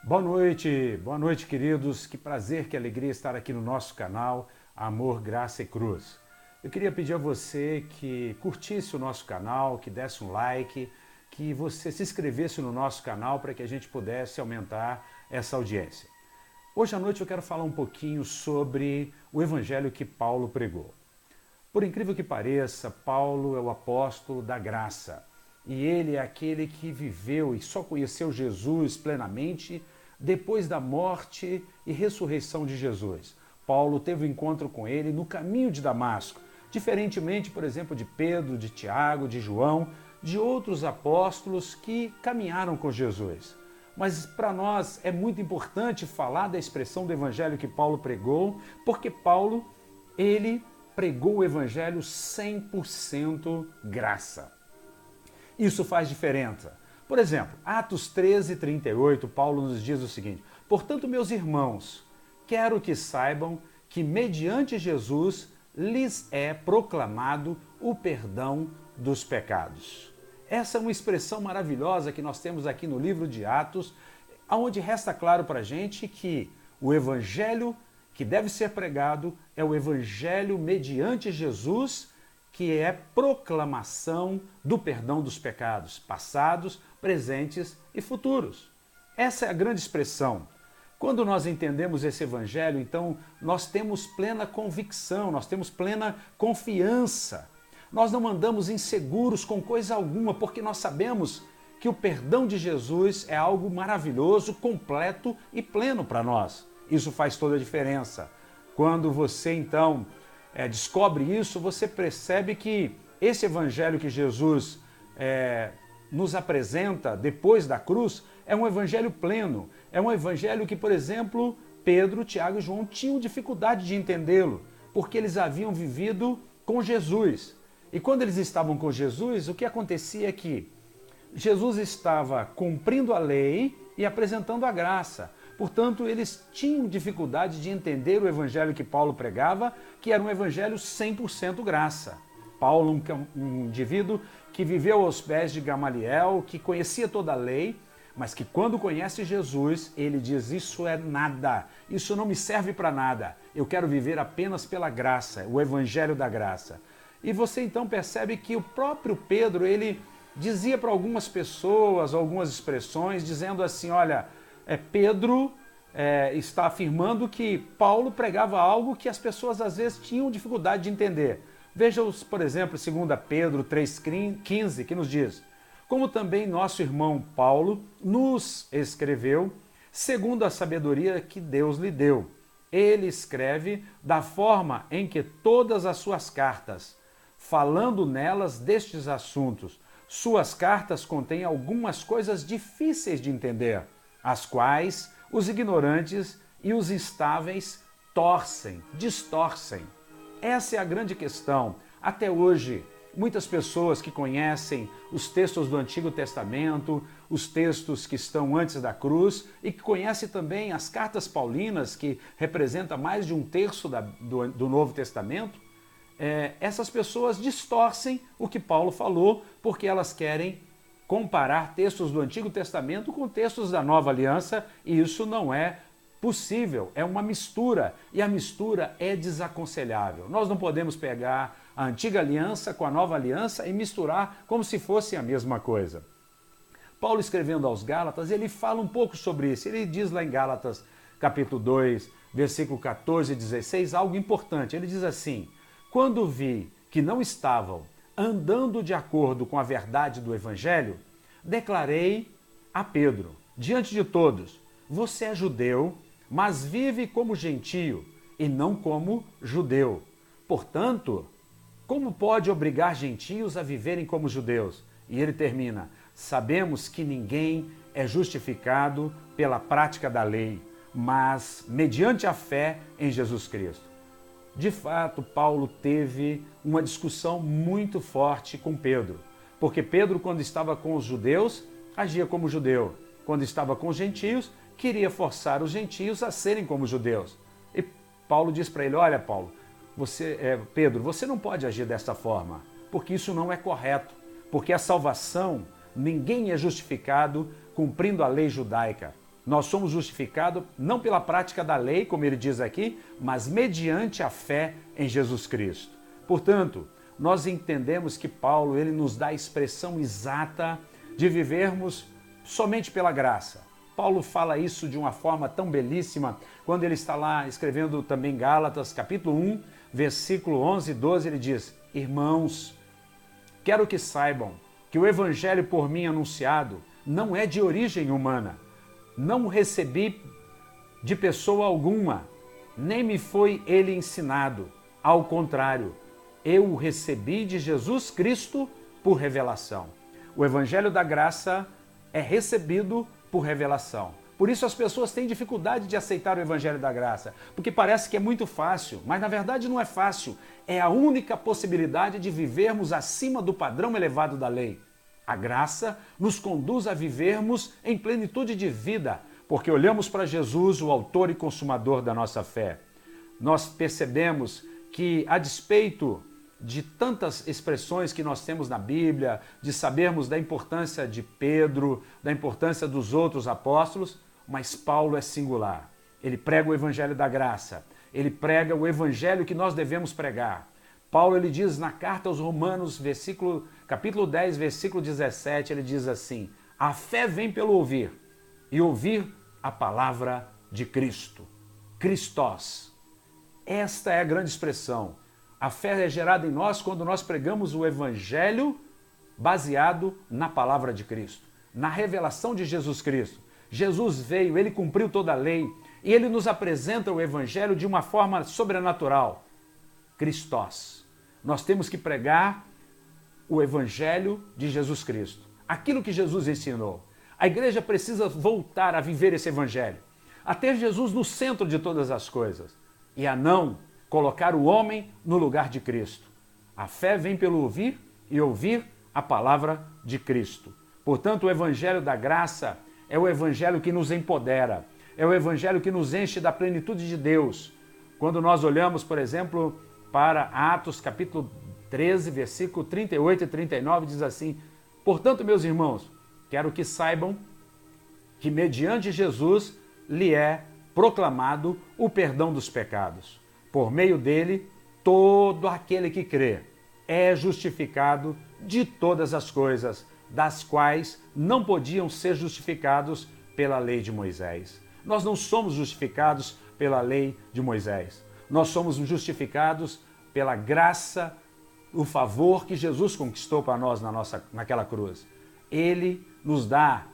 Boa noite, queridos. Que prazer, que alegria estar aqui no nosso canal Amor, Graça e Cruz. Eu queria pedir a você que curtisse o nosso canal, que desse um like, que você se inscrevesse no nosso canal para que a gente pudesse aumentar essa audiência. Hoje à noite eu quero falar um pouquinho sobre o evangelho que Paulo pregou. Por incrível que pareça, Paulo é o apóstolo da graça. E ele é aquele que viveu e só conheceu Jesus plenamente depois da morte e ressurreição de Jesus. Paulo teve um encontro com ele no caminho de Damasco, diferentemente, por exemplo, de Pedro, de Tiago, de João, de outros apóstolos que caminharam com Jesus. Mas para nós é muito importante falar da expressão do evangelho que Paulo pregou, porque Paulo, ele pregou o evangelho 100% graça. Isso faz diferença. Por exemplo, Atos 13:38, Paulo nos diz o seguinte: portanto, meus irmãos, quero que saibam que mediante Jesus lhes é proclamado o perdão dos pecados. Essa é uma expressão maravilhosa que nós temos aqui no livro de Atos, onde resta claro para a gente que o evangelho que deve ser pregado é o evangelho mediante Jesus, que é proclamação do perdão dos pecados passados, presentes e futuros. Essa é a grande expressão. Quando nós entendemos esse evangelho, então nós temos plena convicção, nós temos plena confiança. Nós não andamos inseguros com coisa alguma, porque nós sabemos que o perdão de Jesus é algo maravilhoso, completo e pleno para nós. Isso faz toda a diferença. Quando você então descobre isso, você percebe que esse evangelho que Jesus nos apresenta depois da cruz é um evangelho pleno, é um evangelho que, por exemplo, Pedro, Tiago e João tinham dificuldade de entendê-lo, porque eles haviam vivido com Jesus. E quando eles estavam com Jesus, o que acontecia é que Jesus estava cumprindo a lei e apresentando a graça. Portanto, eles tinham dificuldade de entender o evangelho que Paulo pregava, que era um evangelho 100% graça. Paulo, um indivíduo que viveu aos pés de Gamaliel, que conhecia toda a lei, mas que quando conhece Jesus, ele diz: isso é nada, isso não me serve para nada, eu quero viver apenas pela graça, o evangelho da graça. E você então percebe que o próprio Pedro, ele dizia para algumas pessoas, algumas expressões, dizendo assim: olha, Pedro está afirmando que Paulo pregava algo que as pessoas às vezes tinham dificuldade de entender. Veja, por exemplo, 2 Pedro 3,15, que nos diz: como também nosso irmão Paulo nos escreveu, segundo a sabedoria que Deus lhe deu. Ele escreve da forma em que todas as suas cartas, falando nelas destes assuntos. Suas cartas contêm algumas coisas difíceis de entender, as quais os ignorantes e os instáveis distorcem. Essa é a grande questão. Até hoje, muitas pessoas que conhecem os textos do Antigo Testamento, os textos que estão antes da cruz e que conhecem também as cartas paulinas, que representam mais de um terço do Novo Testamento, essas pessoas distorcem o que Paulo falou porque elas querem comparar textos do Antigo Testamento com textos da Nova Aliança, e isso não é possível, é uma mistura, e a mistura é desaconselhável. Nós não podemos pegar a Antiga Aliança com a Nova Aliança e misturar como se fossem a mesma coisa. Paulo, escrevendo aos Gálatas, ele fala um pouco sobre isso. Ele diz lá em Gálatas, capítulo 2, versículo 14 e 16, algo importante. Ele diz assim: quando vi que não estavam andando de acordo com a verdade do Evangelho, declarei a Pedro, diante de todos: você é judeu, mas vive como gentio e não como judeu. Portanto, como pode obrigar gentios a viverem como judeus? E ele termina: sabemos que ninguém é justificado pela prática da lei, mas mediante a fé em Jesus Cristo. De fato, Paulo teve uma discussão muito forte com Pedro, porque Pedro, quando estava com os judeus, agia como judeu. Quando estava com os gentios, queria forçar os gentios a serem como judeus. E Paulo diz para ele: olha, Pedro, você não pode agir dessa forma, porque isso não é correto, porque a salvação, ninguém é justificado cumprindo a lei judaica. Nós somos justificados não pela prática da lei, como ele diz aqui, mas mediante a fé em Jesus Cristo. Portanto, nós entendemos que Paulo ele nos dá a expressão exata de vivermos somente pela graça. Paulo fala isso de uma forma tão belíssima quando ele está lá escrevendo também Gálatas, capítulo 1, versículo 11 e 12, ele diz: Irmãos, quero que saibam que o evangelho por mim anunciado não é de origem humana. Não o recebi de pessoa alguma, nem me foi ele ensinado. Ao contrário, eu o recebi de Jesus Cristo por revelação. O evangelho da graça é recebido por revelação. Por isso as pessoas têm dificuldade de aceitar o evangelho da graça, porque parece que é muito fácil, mas na verdade não é fácil. É a única possibilidade de vivermos acima do padrão elevado da lei. A graça nos conduz a vivermos em plenitude de vida, porque olhamos para Jesus, o autor e consumador da nossa fé. Nós percebemos que, a despeito de tantas expressões que nós temos na Bíblia, de sabermos da importância de Pedro, da importância dos outros apóstolos, mas Paulo é singular. Ele prega o evangelho da graça, ele prega o evangelho que nós devemos pregar. Paulo ele diz na carta aos Romanos, capítulo 10, versículo 17, ele diz assim: a fé vem pelo ouvir, e ouvir a palavra de Cristo. Christos. Esta é a grande expressão. A fé é gerada em nós quando nós pregamos o evangelho baseado na palavra de Cristo, na revelação de Jesus Cristo. Jesus veio, ele cumpriu toda a lei, e ele nos apresenta o evangelho de uma forma sobrenatural. Christos. Nós temos que pregar o evangelho de Jesus Cristo, aquilo que Jesus ensinou. A igreja precisa voltar a viver esse evangelho, a ter Jesus no centro de todas as coisas e a não colocar o homem no lugar de Cristo. A fé vem pelo ouvir e ouvir a palavra de Cristo. Portanto, o evangelho da graça é o evangelho que nos empodera, é o evangelho que nos enche da plenitude de Deus. Quando nós olhamos, por exemplo, para Atos capítulo 13, versículo 38 e 39, diz assim: portanto, meus irmãos, quero que saibam que mediante Jesus lhe é proclamado o perdão dos pecados. Por meio dele, todo aquele que crê é justificado de todas as coisas, das quais não podiam ser justificados pela lei de Moisés. Nós não somos justificados pela lei de Moisés. Nós somos justificados pela graça, o favor que Jesus conquistou para nós naquela cruz. Ele nos dá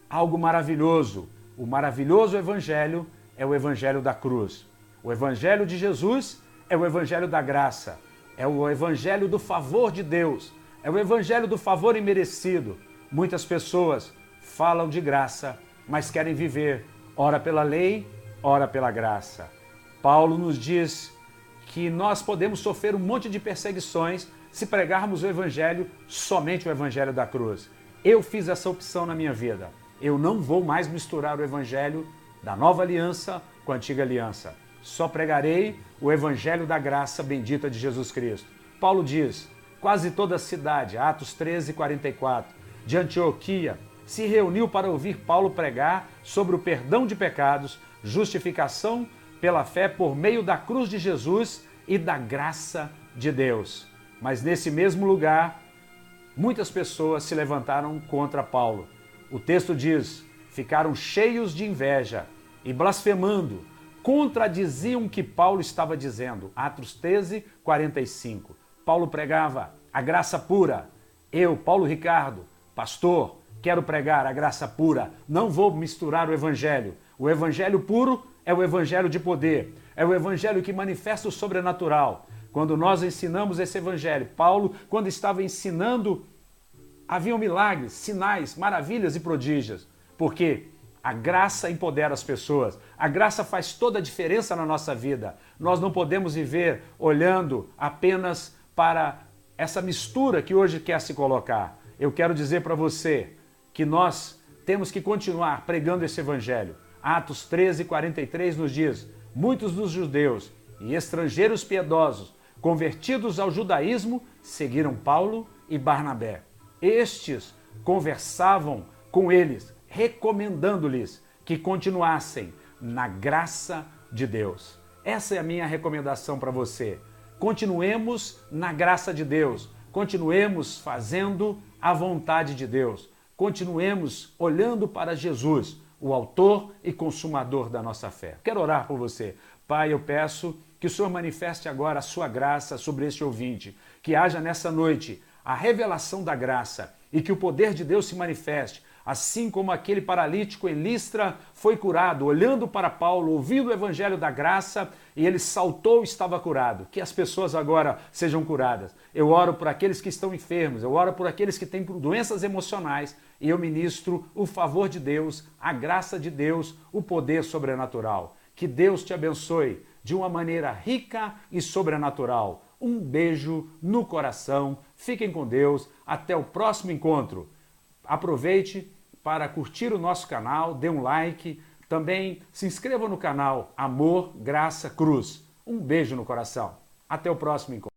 algo maravilhoso. O maravilhoso evangelho é o evangelho da cruz. O evangelho de Jesus é o evangelho da graça. É o evangelho do favor de Deus. É o evangelho do favor imerecido. Muitas pessoas falam de graça, mas querem viver ora pela lei, ora pela graça. Paulo nos diz que nós podemos sofrer um monte de perseguições se pregarmos o evangelho, somente o evangelho da cruz. Eu fiz essa opção na minha vida. Eu não vou mais misturar o evangelho da nova aliança com a antiga aliança. Só pregarei o evangelho da graça bendita de Jesus Cristo. Paulo diz: quase toda a cidade, Atos 13, 44, de Antioquia, se reuniu para ouvir Paulo pregar sobre o perdão de pecados, justificação pela fé por meio da cruz de Jesus e da graça de Deus. Mas nesse mesmo lugar, muitas pessoas se levantaram contra Paulo. O texto diz: ficaram cheios de inveja e blasfemando, contradiziam o que Paulo estava dizendo. Atos 13, 45. Paulo pregava a graça pura. Eu, Paulo Ricardo, pastor, quero pregar a graça pura. Não vou misturar o evangelho. O evangelho puro é o evangelho de poder. É o evangelho que manifesta o sobrenatural. Quando nós ensinamos esse evangelho, Paulo, quando estava ensinando, haviam milagres, sinais, maravilhas e prodígios. Porque a graça empodera as pessoas. A graça faz toda a diferença na nossa vida. Nós não podemos viver olhando apenas para essa mistura que hoje quer se colocar. Eu quero dizer para você que nós temos que continuar pregando esse evangelho. Atos 13, 43 nos diz: muitos dos judeus e estrangeiros piedosos, convertidos ao judaísmo, seguiram Paulo e Barnabé. Estes conversavam com eles, recomendando-lhes que continuassem na graça de Deus. Essa é a minha recomendação para você. Continuemos na graça de Deus, continuemos fazendo a vontade de Deus, continuemos olhando para Jesus, o autor e consumador da nossa fé. Quero orar por você. Pai, eu peço que o Senhor manifeste agora a sua graça sobre este ouvinte, que haja nessa noite a revelação da graça e que o poder de Deus se manifeste, assim como aquele paralítico em Listra foi curado, olhando para Paulo, ouvindo o evangelho da graça e ele saltou e estava curado. Que as pessoas agora sejam curadas. Eu oro por aqueles que estão enfermos, eu oro por aqueles que têm doenças emocionais e eu ministro o favor de Deus, a graça de Deus, o poder sobrenatural. Que Deus te abençoe de uma maneira rica e sobrenatural. Um beijo no coração, fiquem com Deus, até o próximo encontro. Aproveite para curtir o nosso canal, dê um like, também se inscreva no canal Amor, Graça, Cruz. Um beijo no coração. Até o próximo encontro.